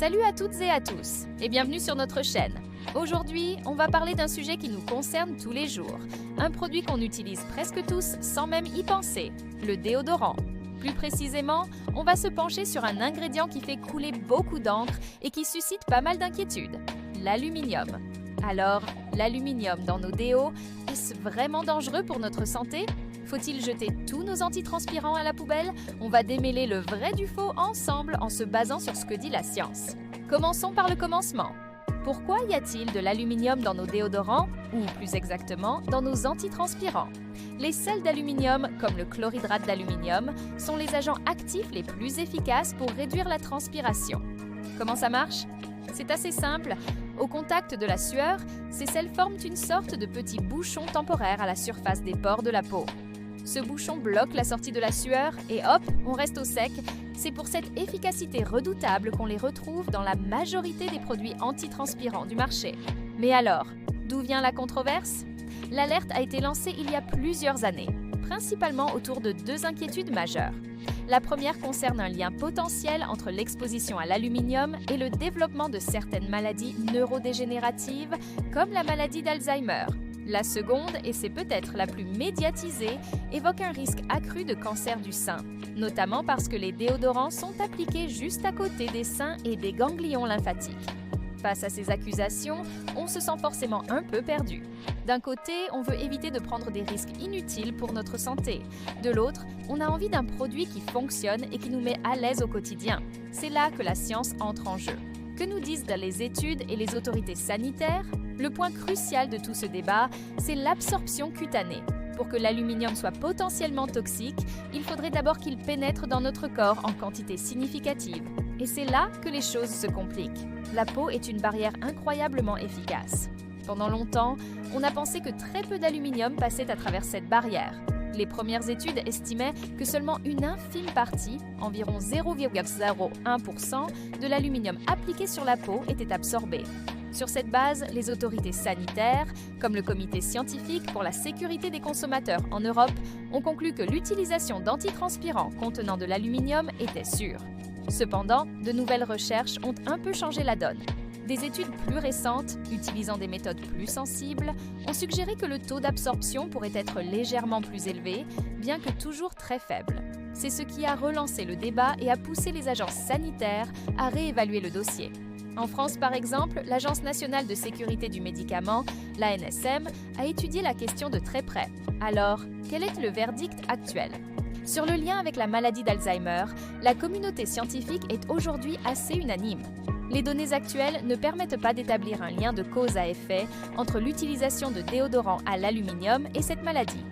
Salut à toutes et à tous et bienvenue sur notre chaîne. Aujourd'hui, on va parler d'un sujet qui nous concerne tous les jours. Un produit qu'on utilise presque tous sans même y penser, le déodorant. Plus précisément, on va se pencher sur un ingrédient qui fait couler beaucoup d'encre et qui suscite pas mal d'inquiétudes, l'aluminium. Alors, l'aluminium dans nos déos, est-ce vraiment dangereux pour notre santé ? Faut-il jeter tous nos antitranspirants à la poubelle ? On va démêler le vrai du faux ensemble en se basant sur ce que dit la science. Commençons par le commencement. Pourquoi y a-t-il de l'aluminium dans nos déodorants, ou plus exactement, dans nos antitranspirants ? Les sels d'aluminium, comme le chlorhydrate d'aluminium, sont les agents actifs les plus efficaces pour réduire la transpiration. Comment ça marche ? C'est assez simple. Au contact de la sueur, ces sels forment une sorte de petit bouchon temporaire à la surface des pores de la peau. Ce bouchon bloque la sortie de la sueur et hop, on reste au sec. C'est pour cette efficacité redoutable qu'on les retrouve dans la majorité des produits antitranspirants du marché. Mais alors, d'où vient la controverse ? L'alerte a été lancée il y a plusieurs années, principalement autour de deux inquiétudes majeures. La première concerne un lien potentiel entre l'exposition à l'aluminium et le développement de certaines maladies neurodégénératives, comme la maladie d'Alzheimer. La seconde, et c'est peut-être la plus médiatisée, évoque un risque accru de cancer du sein, notamment parce que les déodorants sont appliqués juste à côté des seins et des ganglions lymphatiques. Face à ces accusations, on se sent forcément un peu perdu. D'un côté, on veut éviter de prendre des risques inutiles pour notre santé. De l'autre, on a envie d'un produit qui fonctionne et qui nous met à l'aise au quotidien. C'est là que la science entre en jeu. Que nous disent les études et les autorités sanitaires ? Le point crucial de tout ce débat, c'est l'absorption cutanée. Pour que l'aluminium soit potentiellement toxique, il faudrait d'abord qu'il pénètre dans notre corps en quantité significative. Et c'est là que les choses se compliquent. La peau est une barrière incroyablement efficace. Pendant longtemps, on a pensé que très peu d'aluminium passait à travers cette barrière. Les premières études estimaient que seulement une infime partie, environ 0,01% de l'aluminium appliqué sur la peau était absorbé. Sur cette base, les autorités sanitaires, comme le Comité scientifique pour la sécurité des consommateurs en Europe, ont conclu que l'utilisation d'antitranspirants contenant de l'aluminium était sûre. Cependant, de nouvelles recherches ont un peu changé la donne. Des études plus récentes, utilisant des méthodes plus sensibles, ont suggéré que le taux d'absorption pourrait être légèrement plus élevé, bien que toujours très faible. C'est ce qui a relancé le débat et a poussé les agences sanitaires à réévaluer le dossier. En France, par exemple, l'Agence nationale de sécurité du médicament, l'ANSM, a étudié la question de très près. Alors, quel est le verdict actuel ? Sur le lien avec la maladie d'Alzheimer, la communauté scientifique est aujourd'hui assez unanime. Les données actuelles ne permettent pas d'établir un lien de cause à effet entre l'utilisation de déodorants à l'aluminium et cette maladie.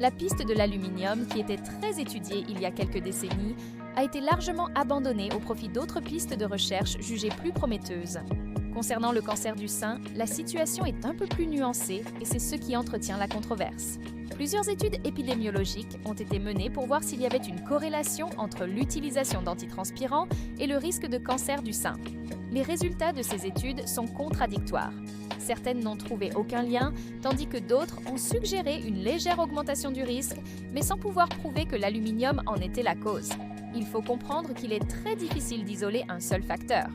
La piste de l'aluminium, qui était très étudiée il y a quelques décennies, a été largement abandonnée au profit d'autres pistes de recherche jugées plus prometteuses. Concernant le cancer du sein, la situation est un peu plus nuancée et c'est ce qui entretient la controverse. Plusieurs études épidémiologiques ont été menées pour voir s'il y avait une corrélation entre l'utilisation d'antitranspirants et le risque de cancer du sein. Les résultats de ces études sont contradictoires. Certaines n'ont trouvé aucun lien, tandis que d'autres ont suggéré une légère augmentation du risque, mais sans pouvoir prouver que l'aluminium en était la cause. Il faut comprendre qu'il est très difficile d'isoler un seul facteur.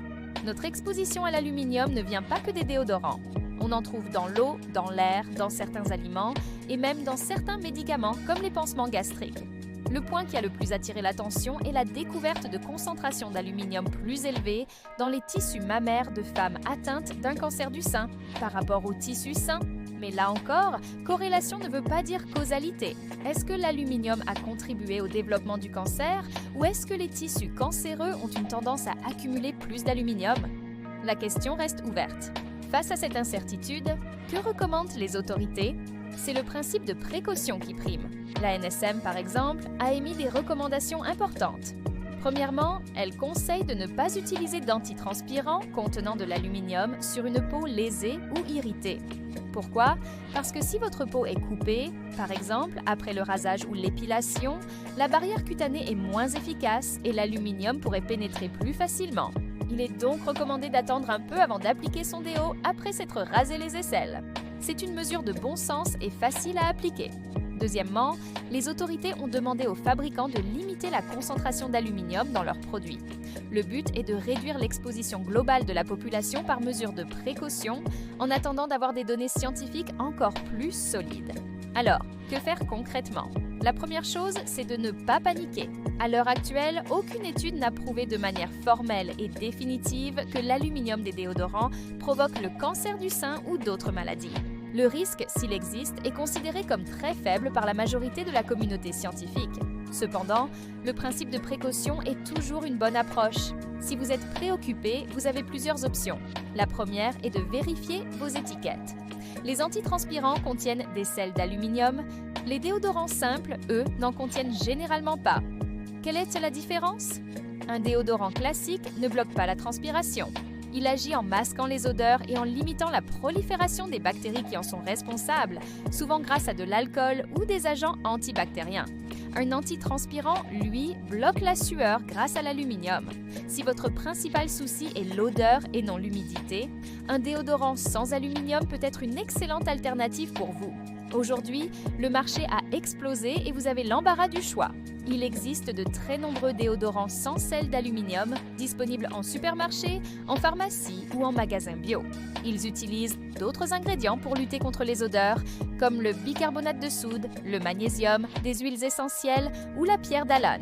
Notre exposition à l'aluminium ne vient pas que des déodorants. On en trouve dans l'eau, dans l'air, dans certains aliments et même dans certains médicaments comme les pansements gastriques. Le point qui a le plus attiré l'attention est la découverte de concentrations d'aluminium plus élevées dans les tissus mammaires de femmes atteintes d'un cancer du sein par rapport aux tissus sains. Mais là encore, corrélation ne veut pas dire causalité. Est-ce que l'aluminium a contribué au développement du cancer ou est-ce que les tissus cancéreux ont une tendance à accumuler plus d'aluminium ? La question reste ouverte. Face à cette incertitude, que recommandent les autorités ? C'est le principe de précaution qui prime. La NSM, par exemple, a émis des recommandations importantes. Premièrement, elle conseille de ne pas utiliser d'antitranspirants contenant de l'aluminium sur une peau lésée ou irritée. Pourquoi ? Parce que si votre peau est coupée, par exemple après le rasage ou l'épilation, la barrière cutanée est moins efficace et l'aluminium pourrait pénétrer plus facilement. Il est donc recommandé d'attendre un peu avant d'appliquer son déo après s'être rasé les aisselles. C'est une mesure de bon sens et facile à appliquer. Deuxièmement, les autorités ont demandé aux fabricants de limiter la concentration d'aluminium dans leurs produits. Le but est de réduire l'exposition globale de la population par mesure de précaution, en attendant d'avoir des données scientifiques encore plus solides. Alors, que faire concrètement? La première chose, c'est de ne pas paniquer. À l'heure actuelle, aucune étude n'a prouvé de manière formelle et définitive que l'aluminium des déodorants provoque le cancer du sein ou d'autres maladies. Le risque, s'il existe, est considéré comme très faible par la majorité de la communauté scientifique. Cependant, le principe de précaution est toujours une bonne approche. Si vous êtes préoccupé, vous avez plusieurs options. La première est de vérifier vos étiquettes. Les antitranspirants contiennent des sels d'aluminium. Les déodorants simples, eux, n'en contiennent généralement pas. Quelle est la différence? Un déodorant classique ne bloque pas la transpiration. Il agit en masquant les odeurs et en limitant la prolifération des bactéries qui en sont responsables, souvent grâce à de l'alcool ou des agents antibactériens. Un antitranspirant, lui, bloque la sueur grâce à l'aluminium. Si votre principal souci est l'odeur et non l'humidité, un déodorant sans aluminium peut être une excellente alternative pour vous. Aujourd'hui, le marché a explosé et vous avez l'embarras du choix. Il existe de très nombreux déodorants sans sel d'aluminium, disponibles en supermarché, en pharmacie ou en magasin bio. Ils utilisent d'autres ingrédients pour lutter contre les odeurs, comme le bicarbonate de soude, le magnésium, des huiles essentielles ou la pierre d'Alun.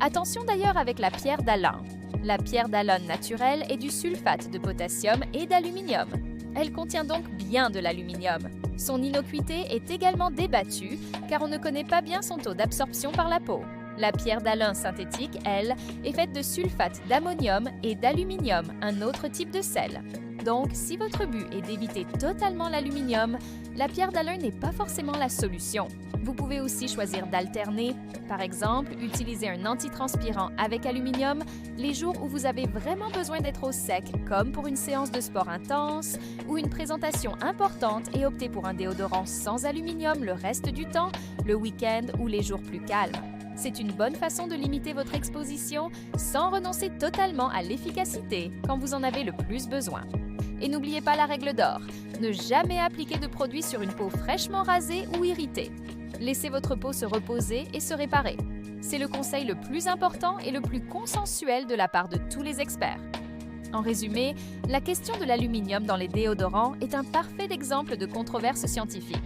Attention d'ailleurs avec la pierre d'Alun. La pierre d'Alun naturelle est du sulfate de potassium et d'aluminium. Elle contient donc bien de l'aluminium. Son innocuité est également débattue car on ne connaît pas bien son taux d'absorption par la peau. La pierre d'Alun synthétique, elle, est faite de sulfate d'ammonium et d'aluminium, un autre type de sel. Donc, si votre but est d'éviter totalement l'aluminium, la pierre d'Alun n'est pas forcément la solution. Vous pouvez aussi choisir d'alterner. Par exemple, utiliser un antitranspirant avec aluminium les jours où vous avez vraiment besoin d'être au sec, comme pour une séance de sport intense ou une présentation importante, et opter pour un déodorant sans aluminium le reste du temps, le week-end ou les jours plus calmes. C'est une bonne façon de limiter votre exposition sans renoncer totalement à l'efficacité quand vous en avez le plus besoin. Et n'oubliez pas la règle d'or, ne jamais appliquer de produit sur une peau fraîchement rasée ou irritée. Laissez votre peau se reposer et se réparer. C'est le conseil le plus important et le plus consensuel de la part de tous les experts. En résumé, la question de l'aluminium dans les déodorants est un parfait exemple de controverse scientifique.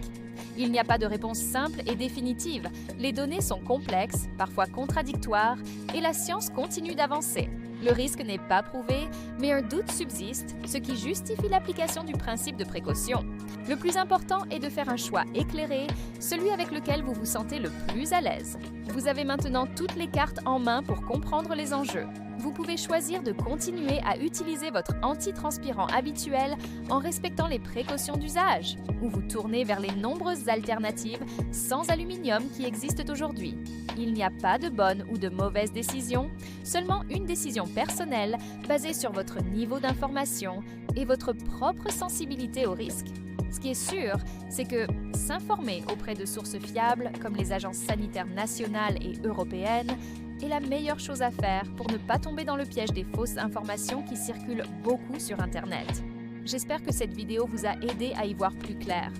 Il n'y a pas de réponse simple et définitive. Les données sont complexes, parfois contradictoires, et la science continue d'avancer. Le risque n'est pas prouvé, mais un doute subsiste, ce qui justifie l'application du principe de précaution. Le plus important est de faire un choix éclairé, celui avec lequel vous vous sentez le plus à l'aise. Vous avez maintenant toutes les cartes en main pour comprendre les enjeux. Vous pouvez choisir de continuer à utiliser votre antitranspirant habituel en respectant les précautions d'usage, ou vous tourner vers les nombreuses alternatives sans aluminium qui existent aujourd'hui. Il n'y a pas de bonne ou de mauvaise décision, seulement une décision personnelle basée sur votre niveau d'information et votre propre sensibilité au risque. Ce qui est sûr, c'est que s'informer auprès de sources fiables comme les agences sanitaires nationales et européennes est la meilleure chose à faire pour ne pas tomber dans le piège des fausses informations qui circulent beaucoup sur Internet. J'espère que cette vidéo vous a aidé à y voir plus clair.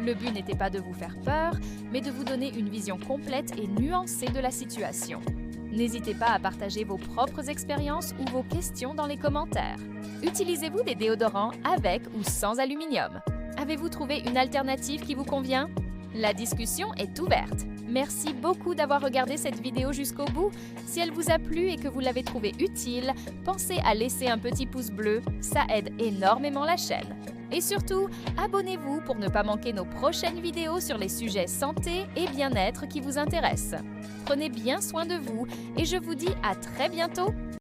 Le but n'était pas de vous faire peur, mais de vous donner une vision complète et nuancée de la situation. N'hésitez pas à partager vos propres expériences ou vos questions dans les commentaires. Utilisez-vous des déodorants avec ou sans aluminium? Avez-vous trouvé une alternative qui vous convient? La discussion est ouverte. Merci beaucoup d'avoir regardé cette vidéo jusqu'au bout. Si elle vous a plu et que vous l'avez trouvée utile, pensez à laisser un petit pouce bleu, ça aide énormément la chaîne. Et surtout, abonnez-vous pour ne pas manquer nos prochaines vidéos sur les sujets santé et bien-être qui vous intéressent. Prenez bien soin de vous et je vous dis à très bientôt